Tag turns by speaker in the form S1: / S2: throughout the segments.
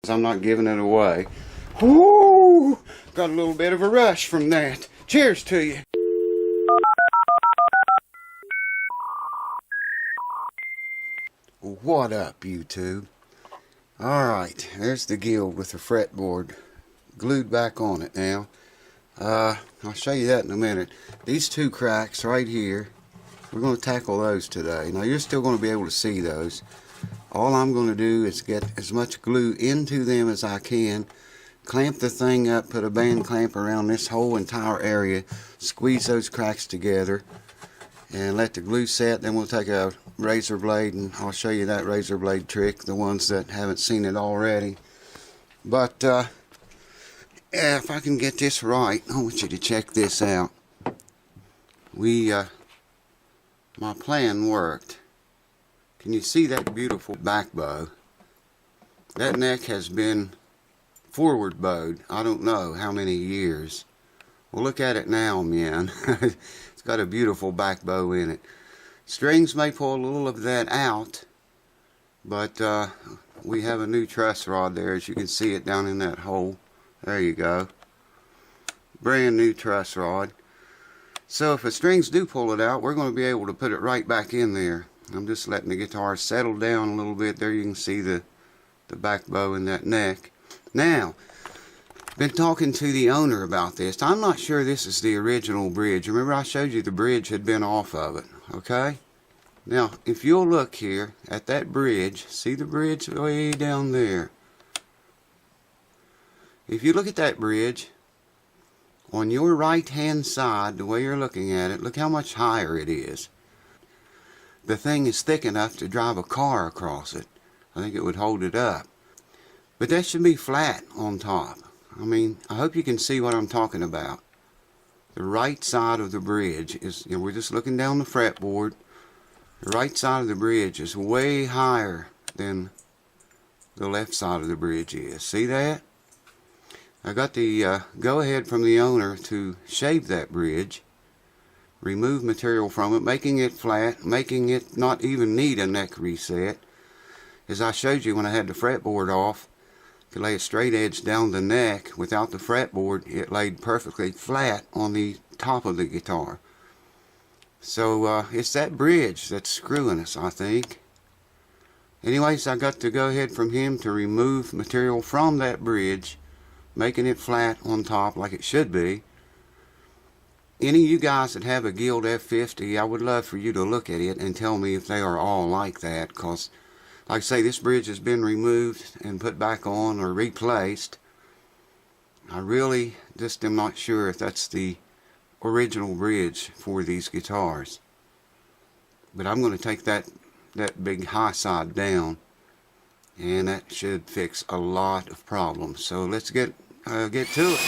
S1: I'm not giving it away. Whoo! Got a little bit of a rush from that. Cheers to you. What up, YouTube? Alright, there's the guild with the fretboard glued back on it now. I'll show you that in a minute. These two cracks right here, we're going to tackle those today. Now you're still going to be able to see those. All I'm going to do is get as much glue into them as I can, clamp the thing up, put a band clamp around this whole entire area, squeeze those cracks together, and let the glue set. Then we'll take a razor blade and I'll show you that razor blade trick, the ones that haven't seen it already. But yeah, if I can get this right, I want you to check this out. My plan worked. Can you see that beautiful back bow? That neck has been forward bowed I don't know how many years. Well, look at it now, men. It's got a beautiful back bow in it. Strings may pull a little of that out, but we have a new truss rod there, as you can see it down in that hole. There you go. Brand new truss rod. So if the strings do pull it out, we're going to be able to put it right back in there. I'm just letting the guitar settle down a little bit. There you can see the back bow in that neck. Now, been talking to the owner about this. I'm not sure this is the original bridge. Remember I showed you the bridge had been off of it, okay? Now, if you'll look here at that bridge, see the bridge way down there. If you look at that bridge, on your right hand side, the way you're looking at it, look how much higher it is. The thing is thick enough to drive a car across it. I think it would hold it up. But that should be flat on top. I mean, I hope you can see what I'm talking about. The right side of the bridge is, we're just looking down the fretboard. The right side of the bridge is way higher than the left side of the bridge is. See that? I got the go-ahead from the owner to shave that bridge, remove material from it, making it flat, making it not even need a neck reset. As I showed you when I had the fretboard off, to lay a straight edge down the neck without the fretboard, it laid perfectly flat on the top of the guitar. So it's that bridge that's screwing us, I think. Anyways, I got to go ahead from him to remove material from that bridge, making it flat on top like it should be. Any of you guys that have a Guild F50, I would love for you to look at it and tell me if they are all like that, because like I say, this bridge has been removed and put back on or replaced. I really just am not sure if that's the original bridge for these guitars. But I'm going to take that big high side down, and that should fix a lot of problems. So let's get to it.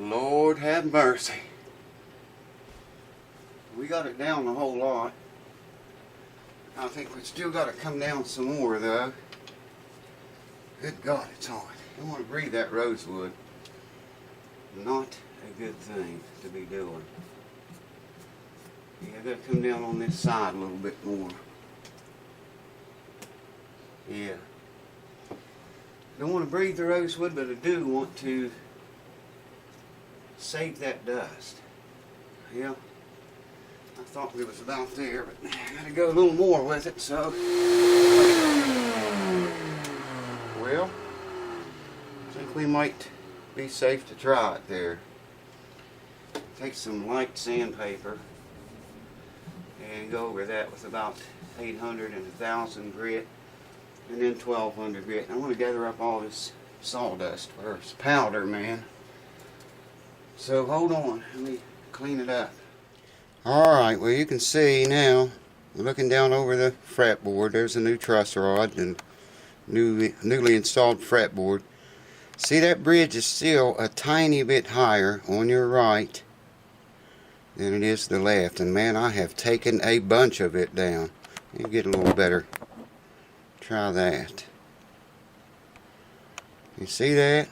S1: Lord have mercy. We got it down a whole lot. I think we still got to come down some more though. Good God, it's hot. I don't want to breathe that rosewood. Not a good thing to be doing. Yeah, I got to come down on this side a little bit more. Yeah. Don't want to breathe the rosewood, but I do want to save that dust. Yeah. I thought we was about there, but I gotta go a little more with it, so. Well, I think we might be safe to try it there. Take some light sandpaper and go over that with about 800 and 1,000 grit, and then 1,200 grit. I want to gather up all this sawdust, or powder, man. So hold on, let me clean it up. Alright, well you can see now, looking down over the fretboard, there's a new truss rod and newly installed fretboard. See, that bridge is still a tiny bit higher on your right than it is the left, and man, I have taken a bunch of it down. You get a little better. Try that. You see that?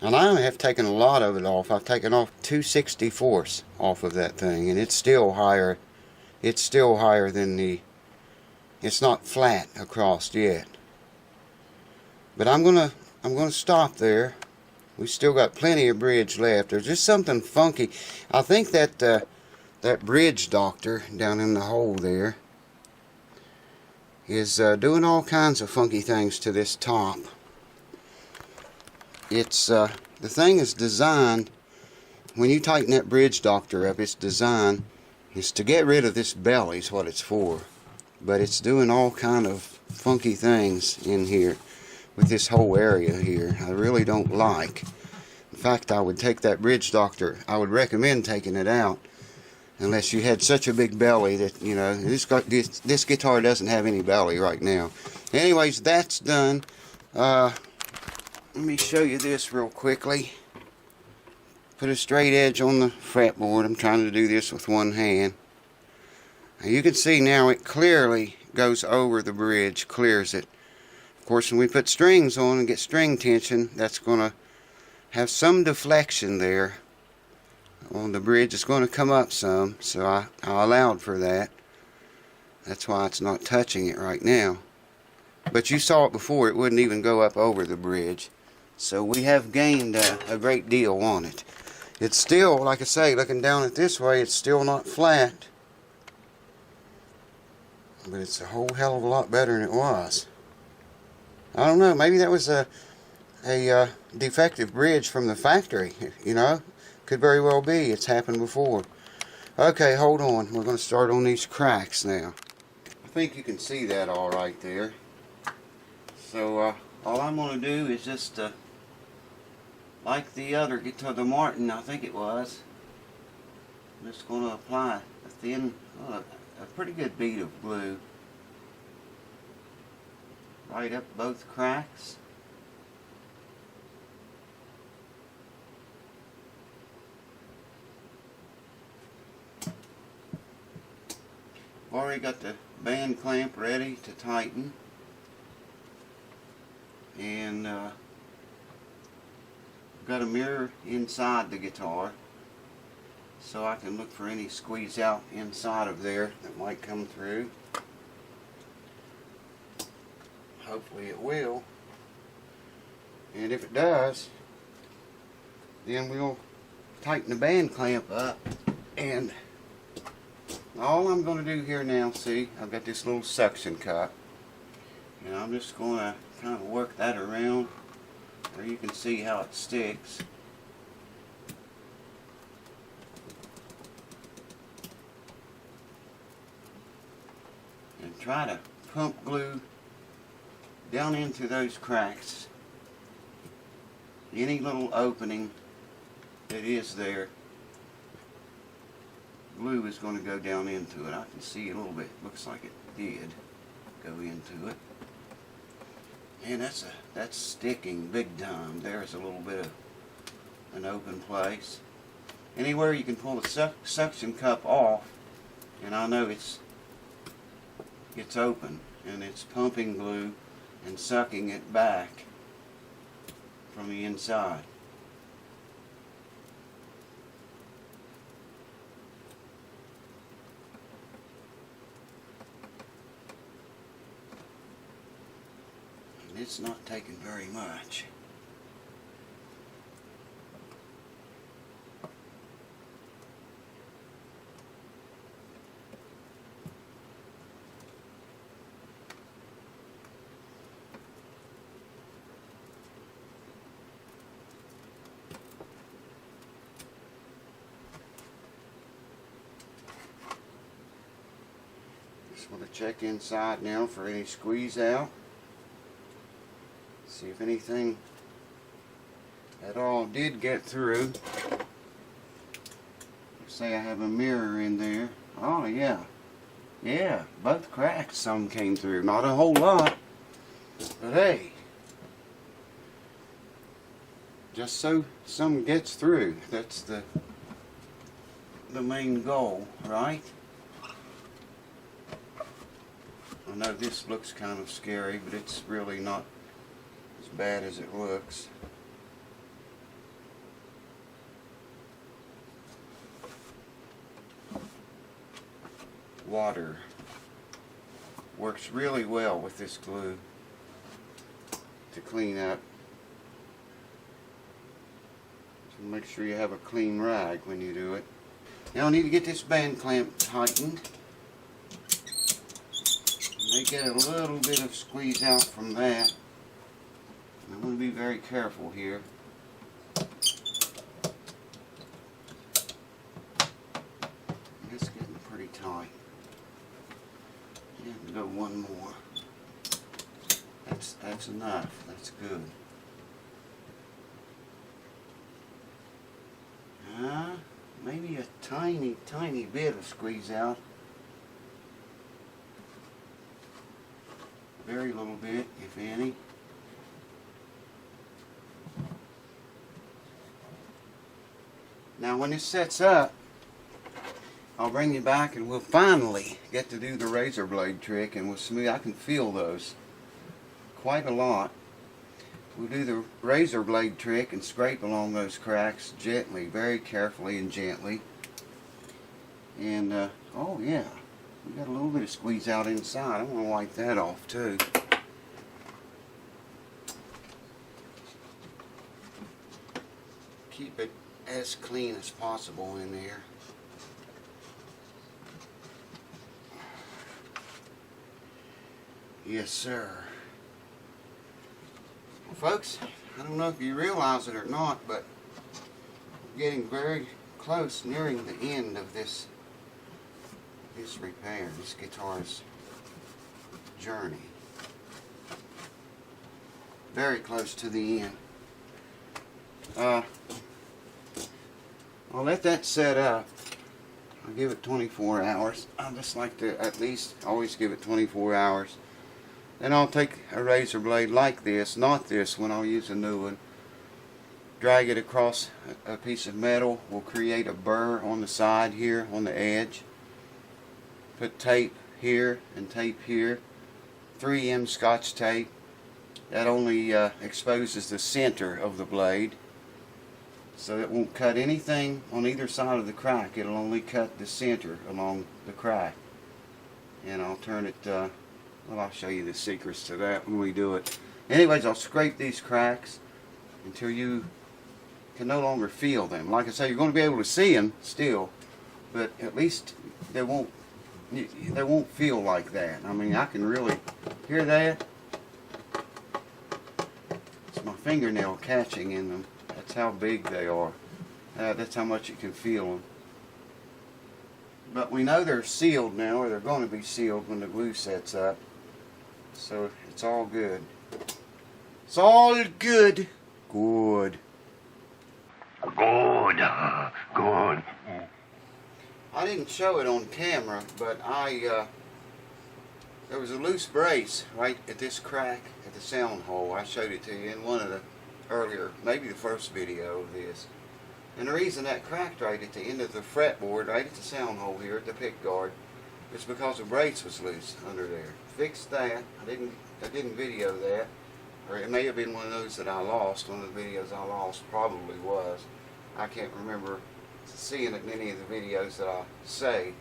S1: And I have taken a lot of it off. I've taken off 2/64 off of that thing, and it's still higher. It's still higher than the. It's not flat across yet. But I'm gonna stop there. We still got plenty of bridge left. There's just something funky. I think that that bridge doctor down in the hole there is doing all kinds of funky things to this top. It's the thing is designed, when you tighten that bridge doctor up, its design is to get rid of this belly is what it's for. But it's doing all kind of funky things in here with this whole area here. I really don't like. In fact, I would take that bridge doctor, I would recommend taking it out unless you had such a big belly that, you know, this guitar doesn't have any belly right now. Anyways, that's done. Let me show you this real quickly. Put a straight edge on the fretboard. I'm trying to do this with one hand. Now you can see now it clearly goes over the bridge, clears it. Of course, when we put strings on and get string tension, that's going to have some deflection there on the bridge. It's going to come up some, so I allowed for that. That's why it's not touching it right now. But you saw it before, it wouldn't even go up over the bridge. So we have gained a great deal on it. It's still, like I say, looking down it this way, it's still not flat. But it's a whole hell of a lot better than it was. I don't know, maybe that was a defective bridge from the factory, you know. Could very well be. It's happened before. Okay, hold on. We're going to start on these cracks now. I think you can see that all right there. So, all I'm going to do is just, like the other guitar, the Martin, I think it was, I'm just going to apply a thin, a pretty good bead of glue right up both cracks. I've already got the band clamp ready to tighten, and I've got a mirror inside the guitar so I can look for any squeeze out inside of there that might come through. Hopefully it will, and if it does, then we'll tighten the band clamp up. And all I'm going to do here now, see, I've got this little suction cup, and I'm just going to kind of work that around where you can see how it sticks. And try to pump glue down into those cracks. Any little opening that is there, glue is going to go down into it. I can see a little bit, looks like it did go into it. And that's sticking big time. There's a little bit of an open place. Anywhere you can pull the suction cup off, and I know it's open, and it's pumping glue and sucking it back from the inside. And it's not taking very much. Just want to check inside now for any squeeze out. See if anything at all did get through. Say I have a mirror in there. Oh yeah. Yeah, both cracks some came through. Not a whole lot. But hey. Just so some gets through. That's the main goal, right? I know this looks kind of scary, but it's really not as bad as it looks. Water works really well with this glue to clean up. So make sure you have a clean rag when you do it. Now I need to get this band clamp tightened. May get a little bit of squeeze out from that. I'm going to be very careful here. It's getting pretty tight. Yeah, go one more. That's enough. That's good. Maybe a tiny bit of squeeze out. Very little bit, if any. Now when this sets up, I'll bring you back and we'll finally get to do the razor blade trick, and we'll smooth. I can feel those quite a lot. We'll do the razor blade trick and scrape along those cracks gently, very carefully and gently. And oh yeah, we got a little bit of squeeze out inside. I want to wipe that off too. Keep it as clean as possible in there. Yes, sir. Well, folks, I don't know if you realize it or not, but we're getting very close, nearing the end of this repair, this guitar's journey. Very close to the end. I'll let that set up. I'll give it 24 hours. I just like to at least always give it 24 hours. Then I'll take a razor blade like this, not this one, I'll use a new one. Drag it across a piece of metal. We'll create a burr on the side here, on the edge. Put tape here and tape here. 3M Scotch tape. That only exposes the center of the blade. So it won't cut anything on either side of the crack. It'll only cut the center along the crack. And I'll turn it, well, I'll show you the secrets to that when we do it. Anyways, I'll scrape these cracks until you can no longer feel them. Like I say, you're going to be able to see them still, but at least they won't feel like that. I mean, I can really hear that. It's my fingernail catching in them. That's how big they are. That's how much you can feel them. But we know they're sealed now, or they're going to be sealed when the glue sets up. So it's all good. It's all good. Good.
S2: Good. Good.
S1: I didn't show it on camera, but there was a loose brace right at this crack at the sound hole. I showed it to you in one of the earlier, maybe the first video of this. And the reason that cracked right at the end of the fretboard, right at the sound hole here at the pick guard, is because the brace was loose under there. Fixed that. I didn't video that, or it may have been one of those that I lost. One of the videos I lost probably was. I can't remember seeing it in any of the videos that I say.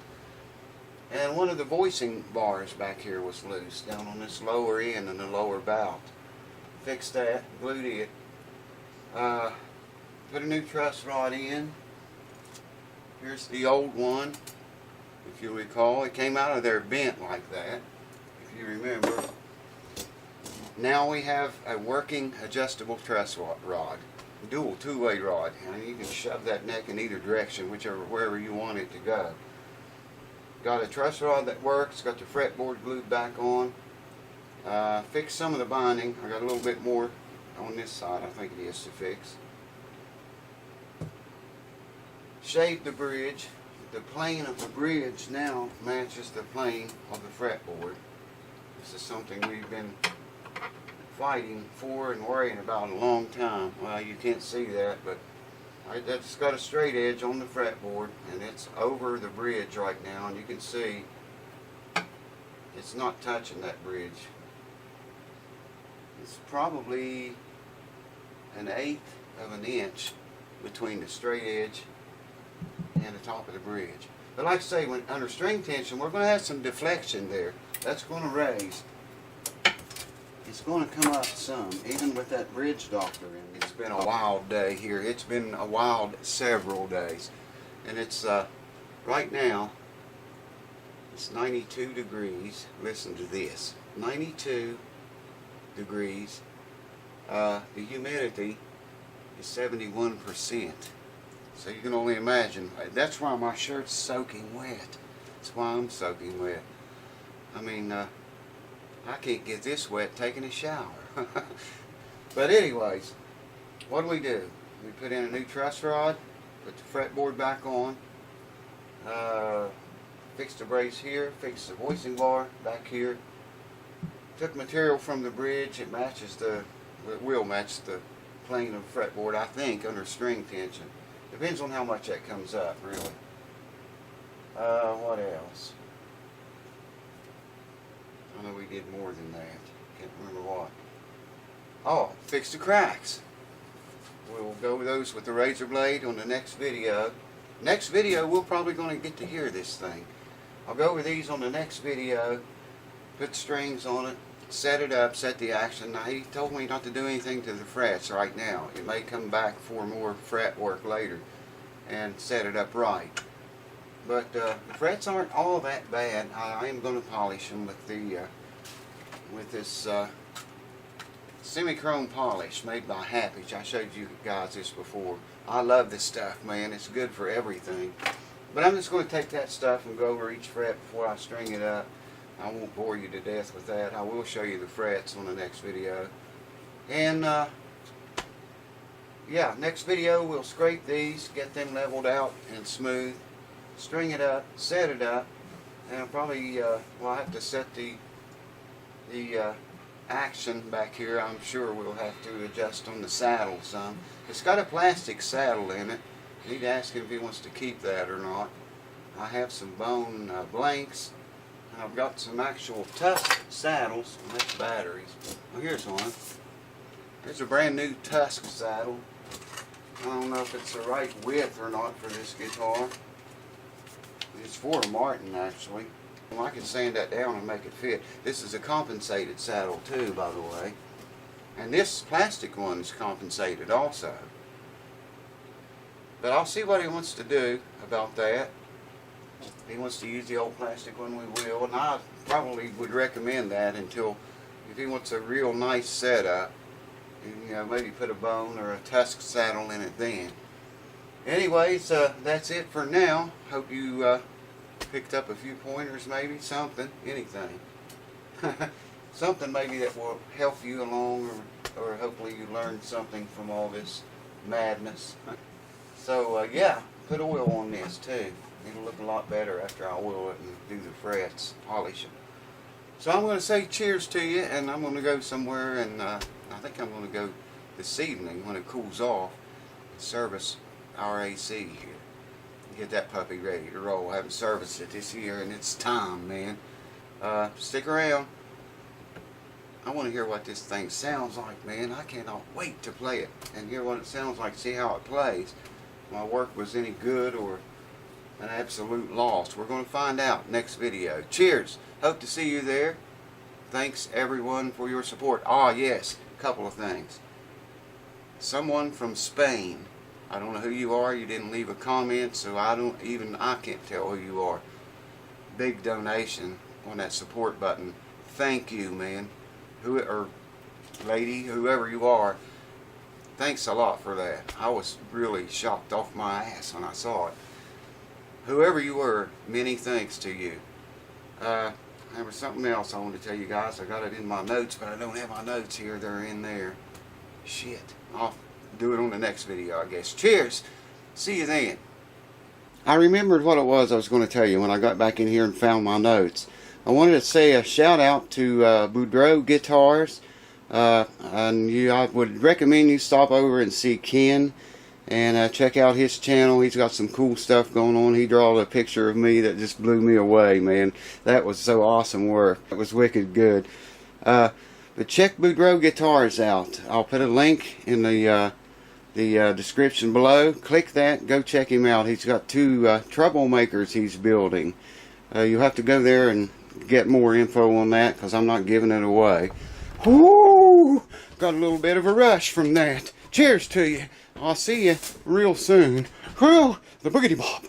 S1: And one of the voicing bars back here was loose, down on this lower end and the lower bout. Fixed that, glued it. Put a new truss rod in. Here's the old one, if you recall. It came out of there bent like that, if you remember. Now we have a working adjustable truss rod. Dual two-way rod. And you can shove that neck in either direction, wherever you want it to go. Got a truss rod that works, got the fretboard glued back on. Fixed some of the binding. I got a little bit more on this side, I think it is, to fix. Shaved the bridge. The plane of the bridge now matches the plane of the fretboard. This is something we've been fighting for and worrying about a long time. Well, you can't see that, but that's got a straight edge on the fretboard, and it's over the bridge right now, and you can see it's not touching that bridge. It's probably 1/8 of an inch between the straight edge and the top of the bridge. But like I say, when under string tension, we're going to have some deflection there. That's going to raise. It's going to come up some, even with that bridge doctor in. It's been a wild day here. It's been a wild several days. And it's, right now, it's 92 degrees. Listen to this. 92 degrees. The humidity is 71%. So you can only imagine. That's why my shirt's soaking wet. That's why I'm soaking wet. I mean, I can't get this wet taking a shower. But anyways, what do? We put in a new truss rod, put the fretboard back on, fixed the brace here, fixed the hoisting bar back here, took material from the bridge. It will match the plane of the fretboard, I think, under string tension. Depends on how much that comes up, really. What else? I know we did more than that. Can't remember what. Oh, fix the cracks. We'll go with those with the razor blade on the next video. Next video, we're probably going to get to hear this thing. I'll go over these on the next video, put strings on it, set it up, set the action. Now, he told me not to do anything to the frets right now. It may come back for more fret work later and set it up right. But the frets aren't all that bad. I am going to polish them with the with this semi-chrome polish made by Happage. I showed you guys this before. I love this stuff, man. It's good for everything. But I'm just going to take that stuff and go over each fret before I string it up. I won't bore you to death with that. I will show you the frets on the next video. And yeah, next video we'll scrape these, get them leveled out and smooth, string it up, set it up, and I'll probably we'll have to set the action back here. I'm sure we'll have to adjust on the saddle some. It's got a plastic saddle in it. I need to ask him if he wants to keep that or not. I have some bone blanks. I've got some actual Tusk saddles. That's batteries. Well, here's one. Here's a brand new Tusk saddle. I don't know if it's the right width or not for this guitar. It's for a Martin, actually. Well, I can sand that down and make it fit. This is a compensated saddle too, by the way. And this plastic one is compensated also. But I'll see what he wants to do about that. If he wants to use the old plastic one, we will. And I probably would recommend that until, if he wants a real nice setup, you know, maybe put a bone or a Tusk saddle in it then. Anyways, that's it for now. Hope you picked up a few pointers, maybe, something, anything. Something maybe that will help you along, or hopefully you learned something from all this madness. So, yeah, put oil on this too. It'll look a lot better after I oil it and do the frets, polish them. So I'm going to say cheers to you, and I'm going to go somewhere, and I think I'm going to go this evening when it cools off, service our AC here. Get that puppy ready to roll. I haven't serviced it this year, and it's time, man. Stick around. I want to hear what this thing sounds like, man. I cannot wait to play it and hear what it sounds like, see how it plays. If my work was any good or an absolute loss. We're going to find out next video. Cheers. Hope to see you there. Thanks, everyone, for your support. Ah, yes, a couple of things. Someone from Spain. I don't know who you are. You didn't leave a comment, so I can't tell who you are. Big donation on that support button. Thank you, man. Or lady, whoever you are. Thanks a lot for that. I was really shocked off my ass when I saw it. whoever you were, many thanks to you. There was something else I wanted to tell you guys. I got it in my notes, but I don't have my notes here. They're in there. Shit. I'll do it on the next video, I guess. Cheers. See you then. I remembered what it was I was going to tell you when I got back in here and found my notes. I wanted to say a shout out to Boudreaux Guitars. And I would recommend you stop over and see Ken and check out his channel. He's got some cool stuff going on. He drew a picture of me that just blew me away, man. That was so awesome work. It was wicked good. But check Boudreaux Guitars out. I'll put a link in the description below. Click that. Go check him out. He's got 2 troublemakers he's building. You'll have to go there and get more info on that because I'm not giving it away. Whoo! Got a little bit of a rush from that. Cheers to you. I'll see you real soon. Whoo! The boogity bob.